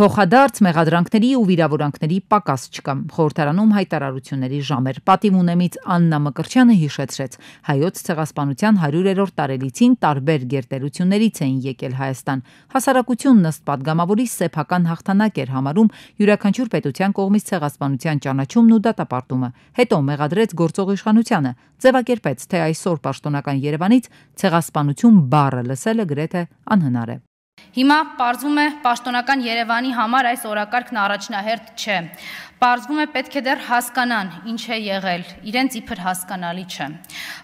Փոխադարձ մեղադրանքների ու վիրավորանքների պակաս չկա։ Խորհրդարանում հայտարարությունների ժամ էր։ Պատիվ ունեմից Աննա Մկրտչյանը հիշեցրեց, հայոց ցեղասպանության 100-րդ տարելիցին տարբեր գերտերություններից էին եկել Հայաստան։ Հասարակությունն ըստ падգամավորի սեփական հաղթանակ էր համարում յուրաքանչյուր պետության կողմից ցեղասպանության ճանաչումն ու դատապարտումը։ Հետո մեղադրեց գործող իշխանությանը, ձևակերպեց, թե այսօր պաշտոնական Երևանից ցեղասպանություն բառը լսելը գրեթե անհնար է։ Հիմա պարզվում է պաշտոնական Երևանի համար այս օրակարգն առաջնահերթ չէ։ Պարզվում է պետք է դեռ հասկանան, ինչ է եղել, իրենց իբր հասկանալի չէ։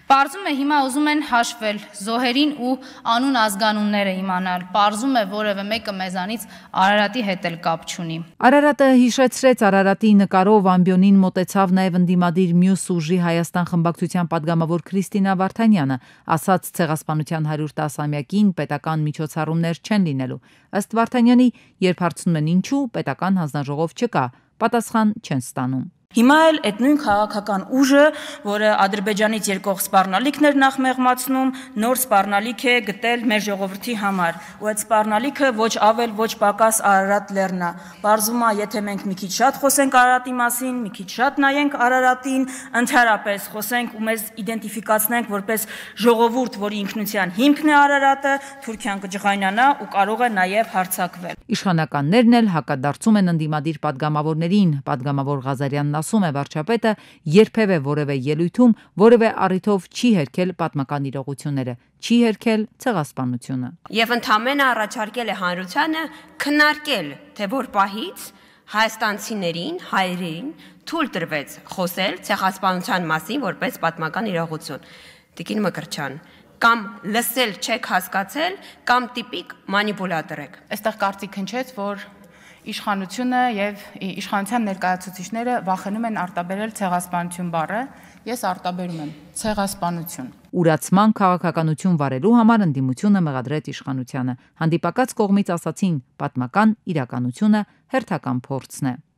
Պարզվում է հիմա ուզում են հաշվել, զոհերին ու անուն ազգանունները իմանալ։ Պարզվում է որևէ մեկը մեզանից Արարատի հետ էլ կապ չունի։ Արարատը հիշեցրեց Արարատի նկարով ամբիոնին մոտեցավ նաև ընդդիմադիր մյուս ուժի Հայաստան խմբակցության падգամավոր Քրիստինա Վարդանյանը, ասաց ցեղասպանության 110-ամյակին պետական միջոցառումներ չեն լինելու։ Ըստ Վարդանյանի, երբ հարցնում են ինչու, պետական հանձնաժողով չկա, պատասխան չեն ստանում։ Հիմա էլ այդ նույն քաղաքական ուժը, որը Ադրբեջանից եկող սպառնալիքներ նախ մեղմացնում, նոր սպառնալիք է գտել մեր ժողովրդի համար, ու այդ սպառնալիքը ոչ ավել, ոչ պակաս Արարատ լեռն է։ Պարզվում է, եթե մենք մի քիչ շատ խոսենք Արարատի մասին, մի քիչ շատ նայենք Արարատին, ընդհանրապես խոսենք ու մեզ իդենտիֆիկացնենք որպես ժողովուրդ, որի ինքնության հիմքն է Արարատը, Թուրքիան կջղայնանա ու կարող է նաև հարձակվել։ Իշխանականներն էլ հակադարձում են ընդդիմադիր падգամավորներին, падգամավոր Ղազարյանն ասում է վարչապետը երբևէ որևէ ելույթում որևէ առիթով չի հերքել պատմական իրողությունները, չի հերքել ցեղասպանությունը։ Եվ ընդամենը առաջարկել է հանրությանը քննարկել, թե որ պահից հայաստանցիներին, հայերին թույլ տրվեց խոսել ցեղասպանության մասին որպես պատմական իրողություն։ Տիկին Մկրտչյան, կամ լսել չեք հասկացել, կամ տիպիկ մանիպուլատոր եք։ Այստեղ կարծիք հնչեց, որ իշխանությունը եւ իշխանության ներկայացուցիչները վախենում են արտաբերել ցեղասպանություն բառը, ես արտաբերում եմ ցեղասպանություն։ Ուրացման քաղաքականություն վարելու համար ընդդիմությունը մեղադրեց իշխանությանը։ Հանդիպակաց կողմից ասացին՝ պատմական իրականությունը հերթական փորձն է։